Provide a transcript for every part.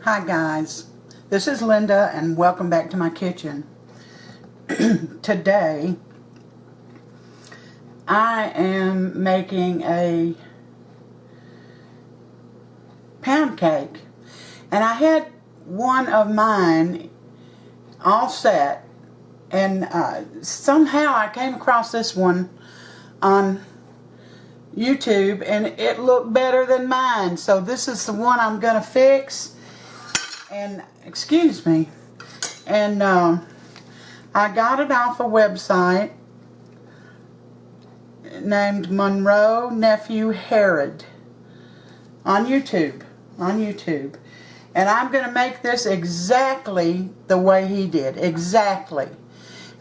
Hi guys, this is Linda and welcome back to my kitchen. Today I am making a pound cake, and I had one of mine all set, and somehow I came across this one on YouTube and it looked better than mine, so this is the one I'm gonna fix. And excuse me, and I got it off a website named Monroe Nephew Herod on YouTube, and I'm going to make this exactly the way he did, exactly.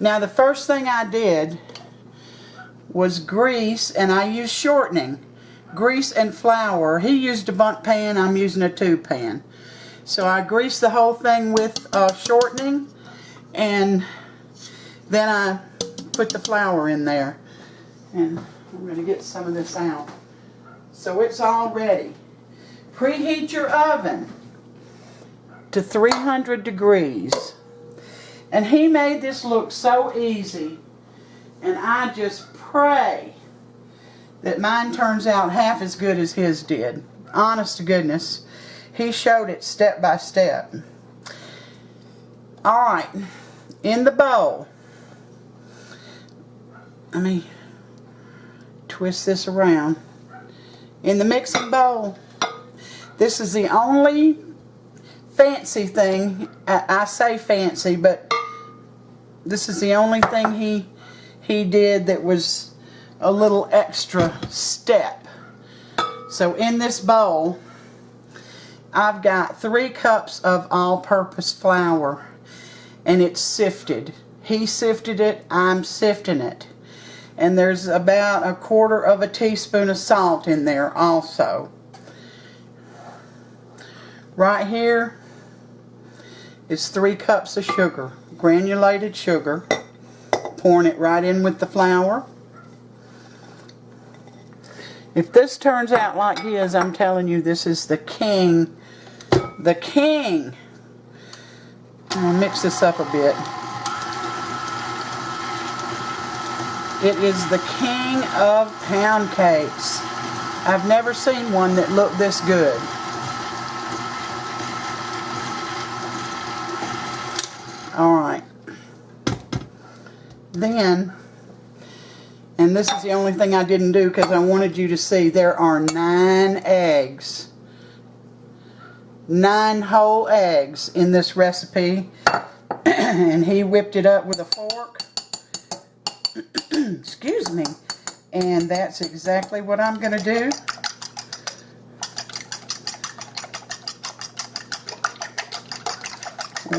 Now the first thing I did was grease, and I used shortening, grease and flour. He used a bundt pan, I'm using a tube pan. So I greased the whole thing with shortening, and then I put the flour in there. And I'm going to get some of this out. So it's all ready. Preheat your oven to 300 degrees. And he made this look so easy. And I just pray that mine turns out half as good as his did. Honest to goodness. He showed it step by step. Alright, in the bowl, let me twist this around. In the mixing bowl, this is the only fancy thing, I say fancy, but this is the only thing he did that was a little extra step. So in this bowl, I've got 3 cups of all-purpose flour, and it's sifted. He sifted it, I'm sifting it. And there's about 1/4 teaspoon of salt in there also. Right here is 3 cups of sugar, granulated sugar. Pouring it right in with the flour. If this turns out like his, I'm telling you, this is the king. The king. I'm going to mix this up a bit. It is the king of pound cakes. I've never seen one that looked this good. Alright. Then, and this is the only thing I didn't do because I wanted you to see, there are 9 eggs. 9 whole eggs in this recipe, and he whipped it up with a fork. Excuse me. And that's exactly what I'm going to do.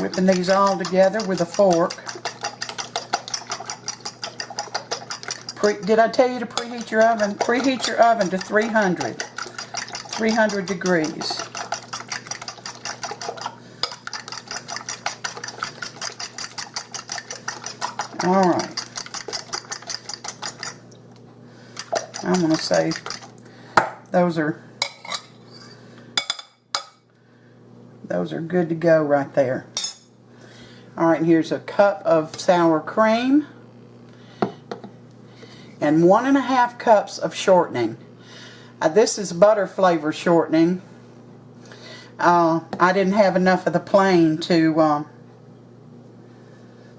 Whipping these all together with a fork. Did I tell you to preheat your oven? Preheat your oven to 300 degrees. Alright. I'm going to say those are good to go right there. Alright, and here's a cup of sour cream and 1½ cups of shortening. This is butter flavor shortening. I didn't have enough of the plain to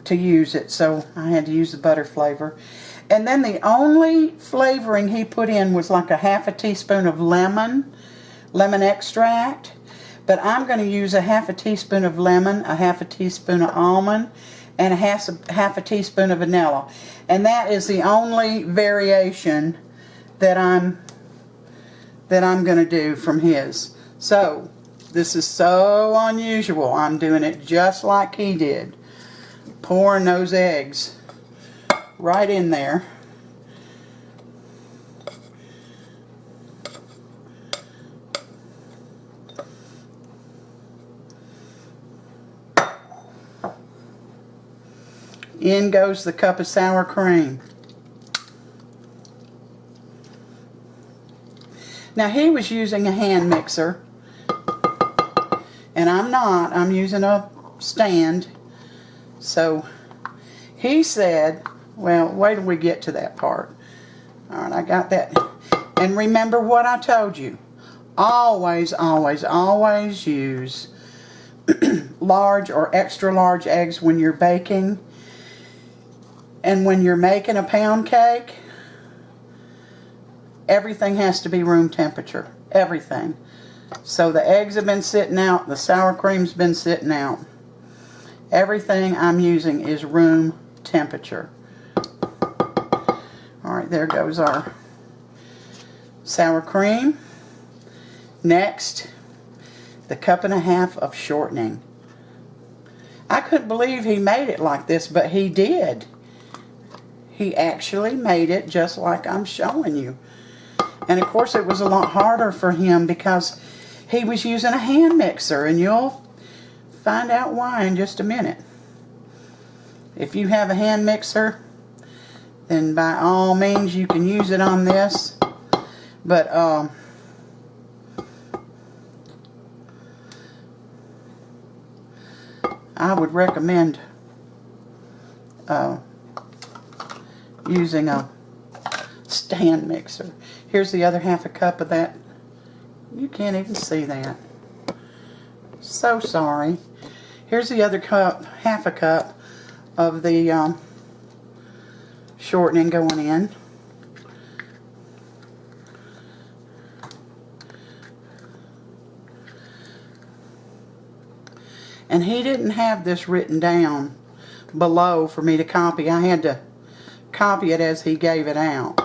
use it, so I had to use the butter flavor. And then the only flavoring he put in was like 1/2 teaspoon of lemon extract. But I'm going to use 1/2 teaspoon of lemon, 1/2 teaspoon of almond, and 1/2 teaspoon of vanilla. And that is the only variation that I'm going to do from his. So this is so unusual. I'm doing it just like he did. Pouring those eggs right in there. In goes the cup of sour cream. Now he was using a hand mixer, And I'm using a stand. So he said, well, wait till we get to that part. Alright, I got that. And remember what I told you. Always, always, always use large or extra large eggs when you're baking. And when you're making a pound cake, everything has to be room temperature. Everything. So the eggs have been sitting out. The sour cream's been sitting out. Everything I'm using is room temperature. Alright, there goes our sour cream. Next, the 1.5 cups of shortening. I couldn't believe he made it like this, but he did. He actually made it just like I'm showing you. And of course it was a lot harder for him because he was using a hand mixer, and you'll find out why in just a minute. If you have a hand mixer, then by all means you can use it on this. But I would recommend using a stand mixer. Here's the other 1/2 cup of that. You can't even see that. So sorry. Here's the other cup, 1/2 cup of the shortening going in. And he didn't have this written down below for me to copy. I had to copy it as he gave it out.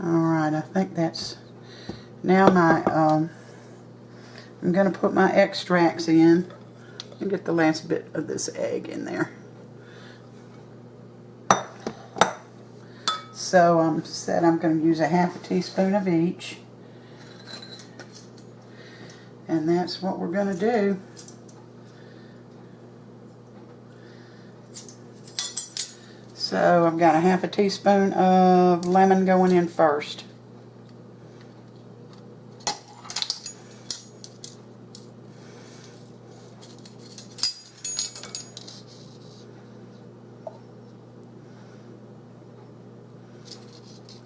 Alright, I think that's now my, I'm going to put my extracts in and get the last bit of this egg in there. So I'm going to use a 1/2 teaspoon of each. And that's what we're going to do. So I've got a 1/2 teaspoon of lemon going in first.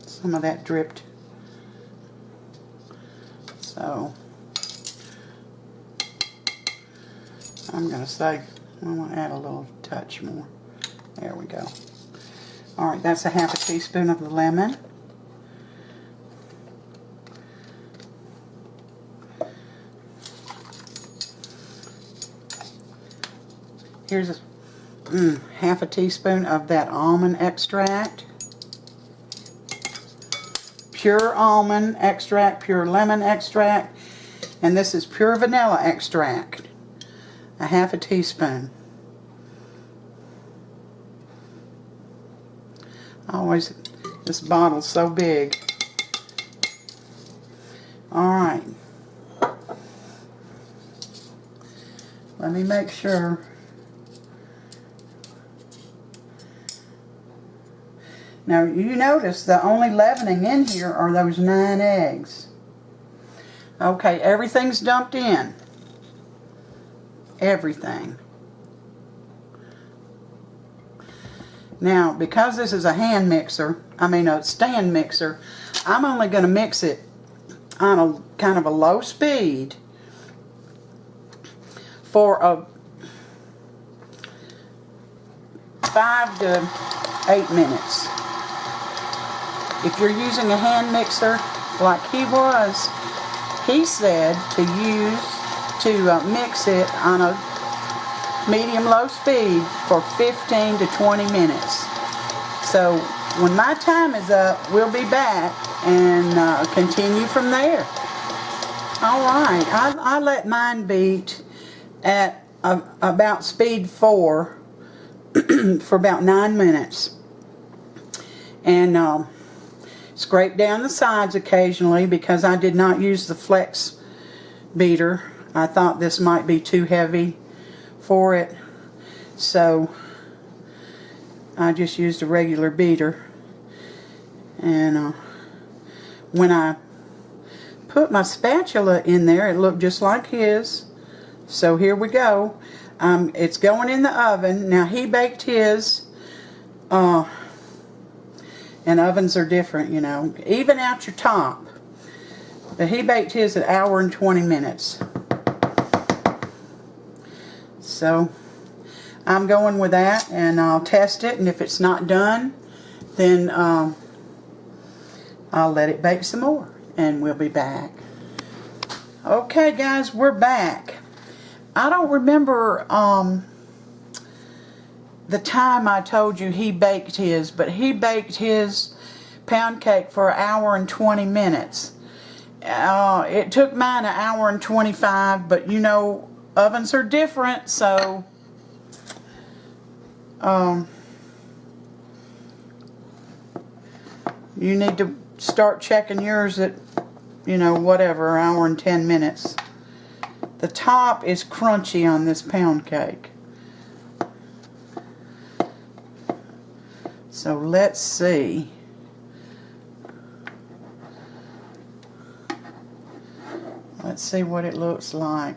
Some of that dripped. So I'm going to say I want to add a little touch more. There we go. Alright, that's a 1/2 teaspoon of the lemon. Here's a 1/2 teaspoon of that almond extract. Pure almond extract, pure lemon extract, and this is pure vanilla extract. A 1/2 teaspoon. Always, this bottle's so big. Alright. Let me make sure. Now you notice the only leavening in here are those 9 eggs. Okay, everything's dumped in. Everything. Now, because this is a hand mixer, a stand mixer, I'm only going to mix it on a kind of a low speed for a 5 to 8 minutes. If you're using a hand mixer like he was, he said to mix it on a medium-low speed for 15 to 20 minutes. So when my time is up, we'll be back and continue from there. Alright, I let mine beat at about speed 4 for about 9 minutes. And scrape down the sides occasionally because I did not use the flex beater. I thought this might be too heavy for it. So I just used a regular beater. And when I put my spatula in there, it looked just like his. So here we go. It's going in the oven. Now he baked his, and ovens are different, you know. Even out your top. But he baked his at 1 hour and 20 minutes. So I'm going with that, and I'll test it, and if it's not done, then I'll let it bake some more, and we'll be back. Okay guys, we're back. I don't remember the time I told you he baked his, but he baked his pound cake for 1 hour and 20 minutes. It took mine 1 hour and 25, but you know, ovens are different, so you need to start checking yours at, you know, whatever, 1 hour and 10 minutes. The top is crunchy on this pound cake. So let's see. Let's see what it looks like.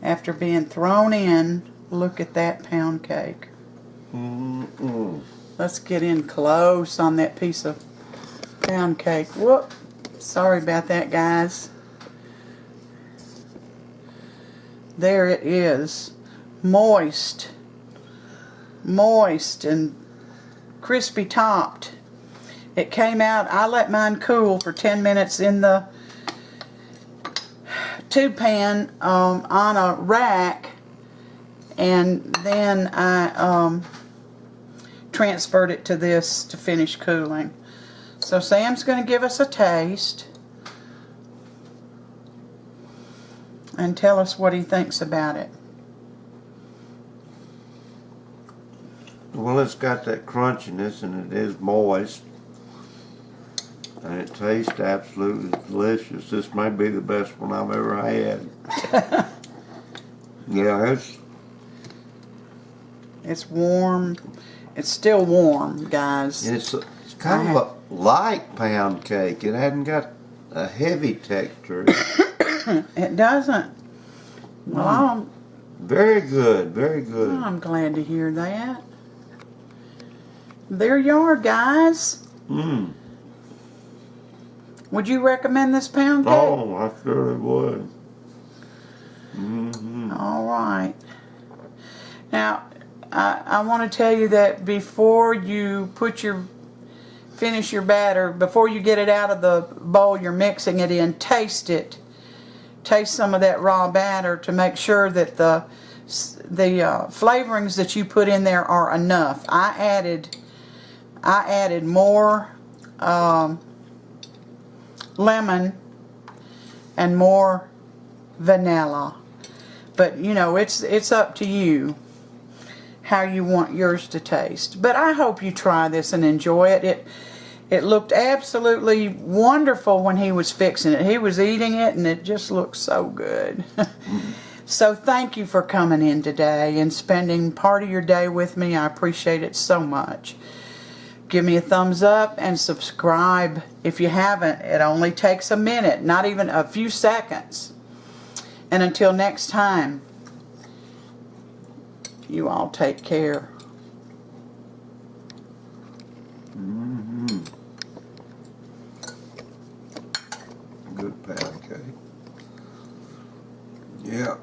After being thrown in, look at that pound cake. Let's get in close on that piece of pound cake. Whoop. Sorry about that, guys. There it is. Moist. Moist and crispy topped. It came out, I let mine cool for 10 minutes in the tube pan on a rack, and then I transferred it to this to finish cooling. So Sam's going to give us a taste and tell us what he thinks about it. Well, it's got that crunchiness and it is moist. And it tastes absolutely delicious. This may be the best one I've ever had. Yeah, it's warm. It's still warm, guys. It's kind of a light pound cake. It hadn't got a heavy texture. It doesn't. Well, very good, very good. I'm glad to hear that. There you are, guys. Would you recommend this pound cake? Oh, I surely would. All right. Now, I want to tell you that before you finish your batter, before you get it out of the bowl you're mixing it in, taste it. Taste some of that raw batter to make sure that the flavorings that you put in there are enough. I added more lemon and more vanilla, but you know, it's up to you how you want yours to taste. But I hope you try this and enjoy it. It looked absolutely wonderful when he was fixing it. He was eating it and it just looked so good. So thank you for coming in today and spending part of your day with me. I appreciate it so much. Give me a thumbs up and subscribe if you haven't. It only takes a minute, not even a few seconds. And until next time, you all take care. Good pound cake. Yeah.